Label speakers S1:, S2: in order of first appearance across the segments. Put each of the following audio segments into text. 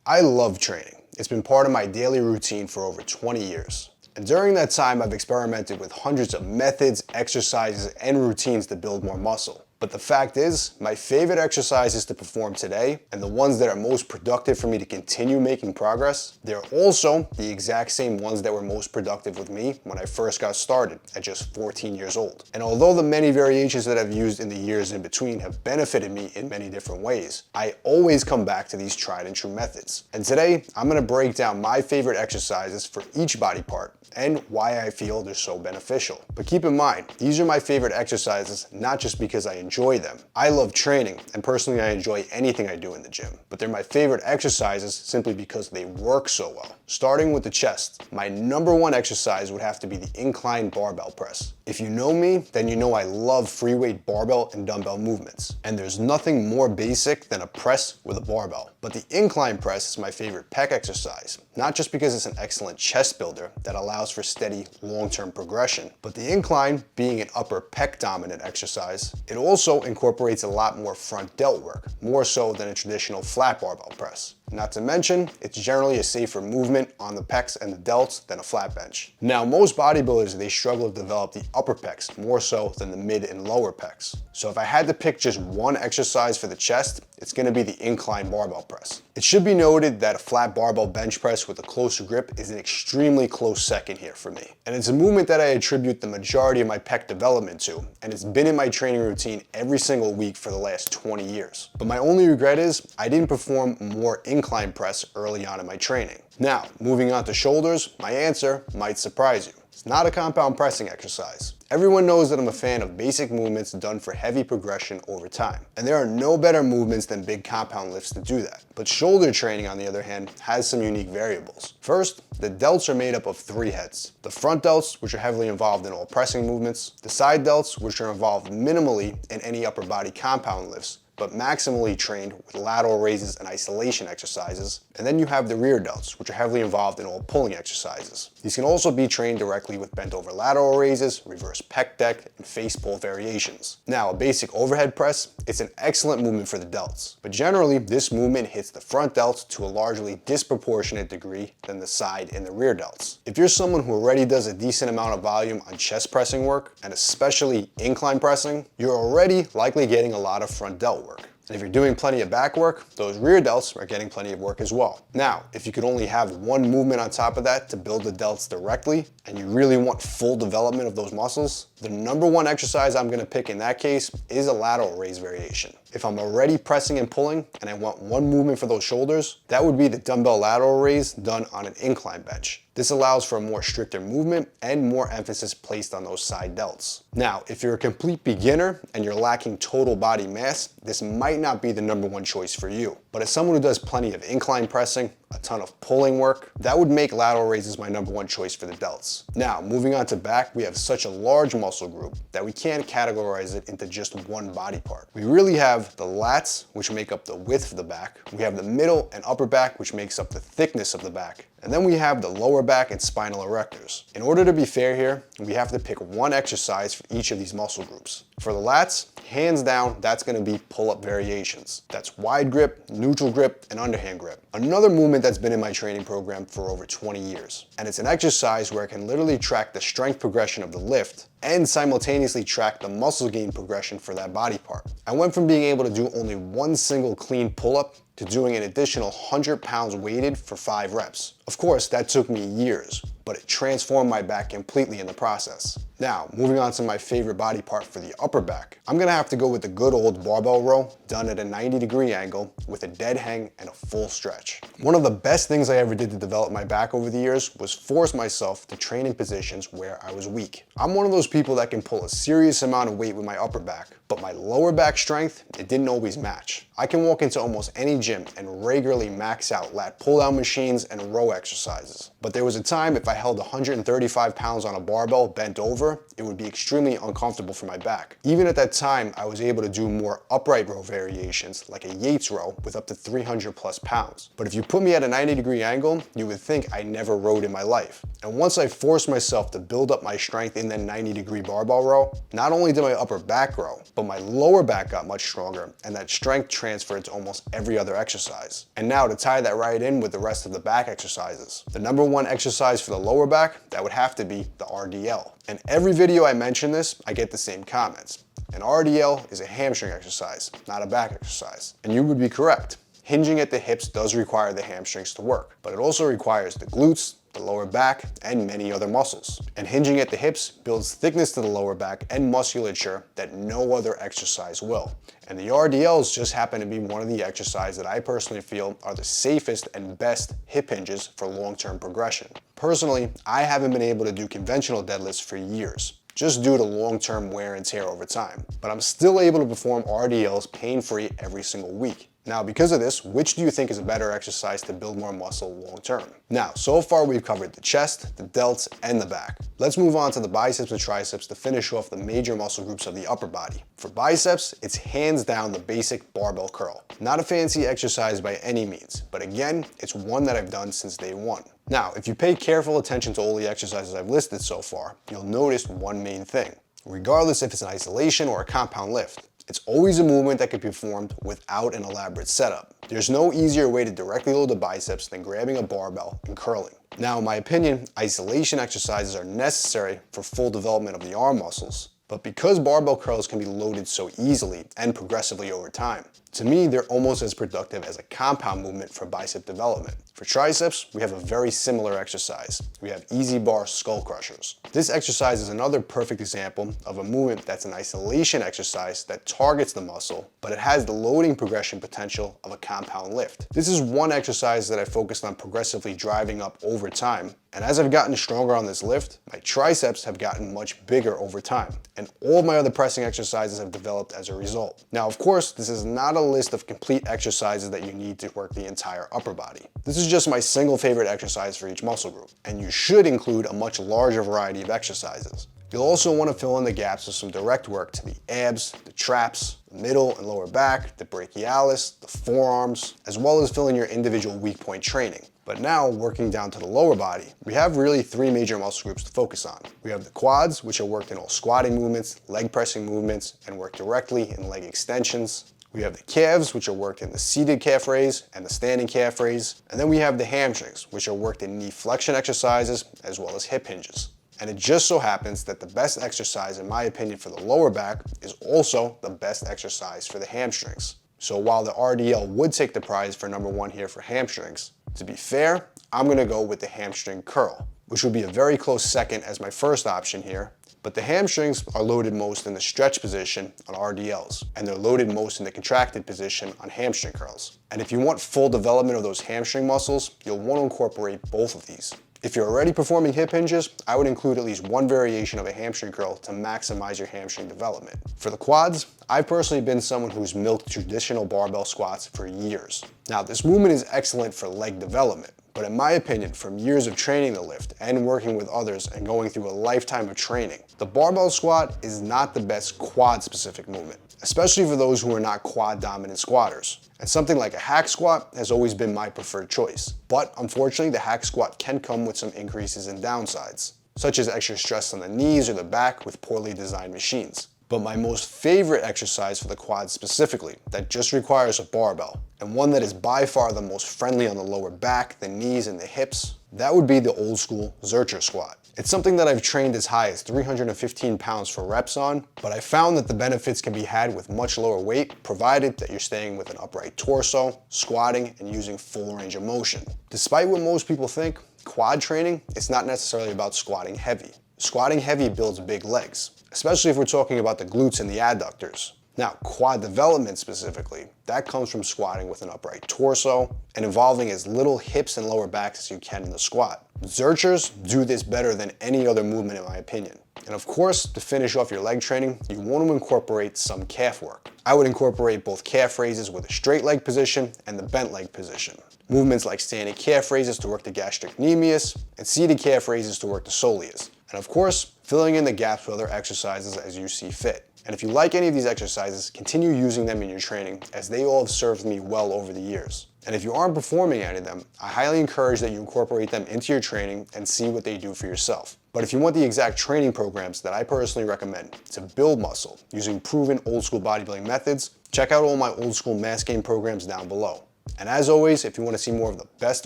S1: I love training. It's been part of my daily routine for over 20 years. And during that time, I've experimented with hundreds of methods, exercises, and routines to build more muscle. But the fact is, my favorite exercises to perform today, and the ones that are most productive for me to continue making progress, they're also the exact same ones that were most productive with me when I first got started at just 14 years old. And although the many variations that I've used in the years in between have benefited me in many different ways, I always come back to these tried and true methods. And today, I'm going to break down my favorite exercises for each body part and why I feel they're so beneficial. But keep in mind, these are my favorite exercises not just because I enjoy them. I love training, and personally I enjoy anything I do in the gym. But they're my favorite exercises simply because they work so well. Starting with the chest, my number one exercise would have to be the incline barbell press. If you know me, then you know I love free weight barbell and dumbbell movements. And there's nothing more basic than a press with a barbell. But the incline press is my favorite pec exercise, not just because it's an excellent chest builder that allows for steady long-term progression, but the incline being an upper pec dominant exercise, it also incorporates a lot more front delt work, more so than a traditional flat barbell press. Not to mention, it's generally a safer movement on the pecs and the delts than a flat bench. Now, most bodybuilders, they struggle to develop the upper pecs more so than the mid and lower pecs. So if I had to pick just one exercise for the chest, it's going to be the incline barbell press. It should be noted that a flat barbell bench press with a closer grip is an extremely close second here for me. And it's a movement that I attribute the majority of my pec development to, and it's been in my training routine every single week for the last 20 years. But my only regret is I didn't perform more incline press early on in my training. Now, moving on to shoulders, my answer might surprise you. It's not a compound pressing exercise. Everyone knows that I'm a fan of basic movements done for heavy progression over time. And there are no better movements than big compound lifts to do that. But shoulder training, on the other hand, has some unique variables. First, the delts are made up of three heads. The front delts, which are heavily involved in all pressing movements. The side delts, which are involved minimally in any upper body compound lifts, but maximally trained with lateral raises and isolation exercises. And then you have the rear delts, which are heavily involved in all pulling exercises. These can also be trained directly with bent over lateral raises, reverse pec deck, and face pull variations. Now, a basic overhead press, it's an excellent movement for the delts, but generally this movement hits the front delts to a largely disproportionate degree than the side and the rear delts. If you're someone who already does a decent amount of volume on chest pressing work, and especially incline pressing, you're already likely getting a lot of front delt work. And if you're doing plenty of back work, those rear delts are getting plenty of work as well. Now, if you could only have one movement on top of that to build the delts directly, and you really want full development of those muscles, the number one exercise I'm gonna pick in that case is a lateral raise variation. If I'm already pressing and pulling, and I want one movement for those shoulders, that would be the dumbbell lateral raise done on an incline bench. This allows for a more stricter movement and more emphasis placed on those side delts. Now, if you're a complete beginner and you're lacking total body mass, this might not be the number one choice for you. But as someone who does plenty of incline pressing, a ton of pulling work, that would make lateral raises my number one choice for the delts. Now, moving on to back, we have such a large muscle group that we can't categorize it into just one body part. We really have the lats, which make up the width of the back. We have the middle and upper back, which makes up the thickness of the back. And then we have the lower back and spinal erectors. In order to be fair here, we have to pick one exercise for each of these muscle groups. For the lats, hands down, that's gonna be pull-up variations. That's wide grip, neutral grip, and underhand grip. Another movement that's been in my training program for over 20 years. And it's an exercise where I can literally track the strength progression of the lift and simultaneously track the muscle gain progression for that body part. I went from being able to do only one single clean pull-up to doing an additional 100 pounds weighted for 5 reps. Of course, that took me years, but it transformed my back completely in the process. Now, moving on to my favorite body part for the upper back, I'm gonna have to go with the good old barbell row done at a 90-degree angle with a dead hang and a full stretch. One of the best things I ever did to develop my back over the years was force myself to train in positions where I was weak. I'm one of those people that can pull a serious amount of weight with my upper back, but my lower back strength, it didn't always match. I can walk into almost any gym and regularly max out lat pull-down machines and row exercises. But there was a time if I held 135 pounds on a barbell bent over, it would be extremely uncomfortable for my back. Even at that time, I was able to do more upright row variations, like a Yates row with up to 300 plus pounds. But if you put me at a 90-degree angle, you would think I never rowed in my life. And once I forced myself to build up my strength in the 90-degree barbell row, not only did my upper back grow, but my lower back got much stronger, and that strength transferred to almost every other exercise. And now to tie that right in with the rest of the back exercises. The number one exercise for the lower back, that would have to be the RDL. And every video I mention this, I get the same comments. An RDL is a hamstring exercise, not a back exercise. And you would be correct. Hinging at the hips does require the hamstrings to work, but it also requires the glutes, the lower back, and many other muscles. And hinging at the hips builds thickness to the lower back and musculature that no other exercise will. And the RDLs just happen to be one of the exercises that I personally feel are the safest and best hip hinges for long-term progression. Personally, I haven't been able to do conventional deadlifts for years, just due to long-term wear and tear over time. But I'm still able to perform RDLs pain-free every single week. Now, because of this, which do you think is a better exercise to build more muscle long term? Now, so far we've covered the chest, the delts, and the back. Let's move on to the biceps and triceps to finish off the major muscle groups of the upper body. For biceps, it's hands down the basic barbell curl. Not a fancy exercise by any means, but again, it's one that I've done since day one. Now, if you pay careful attention to all the exercises I've listed so far, you'll notice one main thing. Regardless if it's an isolation or a compound lift, it's always a movement that can be performed without an elaborate setup. There's no easier way to directly load the biceps than grabbing a barbell and curling. Now, in my opinion, isolation exercises are necessary for full development of the arm muscles, but because barbell curls can be loaded so easily and progressively over time, to me, they're almost as productive as a compound movement for bicep development. For triceps, we have a very similar exercise. We have easy bar skull crushers. This exercise is another perfect example of a movement that's an isolation exercise that targets the muscle, but it has the loading progression potential of a compound lift. This is one exercise that I focused on progressively driving up over time, and as I've gotten stronger on this lift, my triceps have gotten much bigger over time, and all my other pressing exercises have developed as a result. Now, of course, this is not a list of complete exercises that you need to work the entire upper body. This is just my single favorite exercise for each muscle group, and you should include a much larger variety of exercises. You'll also want to fill in the gaps with some direct work to the abs, the traps, the middle and lower back, the brachialis, the forearms, as well as fill in your individual weak point training. But now, working down to the lower body, we have really three major muscle groups to focus on. We have the quads, which are worked in all squatting movements, leg pressing movements, and work directly in leg extensions. We have the calves, which are worked in the seated calf raise and the standing calf raise. And then we have the hamstrings, which are worked in knee flexion exercises as well as hip hinges. And it just so happens that the best exercise, in my opinion, for the lower back is also the best exercise for the hamstrings. So while the RDL would take the prize for number one here for hamstrings, to be fair, I'm gonna go with the hamstring curl, which would be a very close second as my first option here. But the hamstrings are loaded most in the stretch position on RDLs, and they're loaded most in the contracted position on hamstring curls. And if you want full development of those hamstring muscles, you'll want to incorporate both of these. If you're already performing hip hinges, I would include at least one variation of a hamstring curl to maximize your hamstring development. For the quads, I've personally been someone who's milked traditional barbell squats for years. Now, this movement is excellent for leg development, but in my opinion, from years of training the lift and working with others and going through a lifetime of training, the barbell squat is not the best quad-specific movement, especially for those who are not quad-dominant squatters. And something like a hack squat has always been my preferred choice. But unfortunately, the hack squat can come with some increases and downsides, such as extra stress on the knees or the back with poorly designed machines. But my most favorite exercise for the quads specifically, that just requires a barbell, and one that is by far the most friendly on the lower back, the knees, and the hips, that would be the old school Zercher squat. It's something that I've trained as high as 315 pounds for reps on, but I found that the benefits can be had with much lower weight, provided that you're staying with an upright torso, squatting, and using full range of motion. Despite what most people think, quad training is not necessarily about squatting heavy. Squatting heavy builds big legs, especially if we're talking about the glutes and the adductors. Now, quad development specifically, that comes from squatting with an upright torso and involving as little hips and lower backs as you can in the squat. Zerchers do this better than any other movement in my opinion. And of course, to finish off your leg training, you want to incorporate some calf work. I would incorporate both calf raises with a straight leg position and the bent leg position. Movements like standing calf raises to work the gastrocnemius and seated calf raises to work the soleus. And of course, filling in the gaps with other exercises as you see fit. And if you like any of these exercises, continue using them in your training as they all have served me well over the years. And if you aren't performing any of them, I highly encourage that you incorporate them into your training and see what they do for yourself. But if you want the exact training programs that I personally recommend to build muscle using proven old school bodybuilding methods, check out all my old school mass gain programs down below. And as always, if you want to see more of the best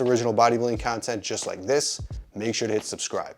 S1: original bodybuilding content just like this, make sure to hit subscribe.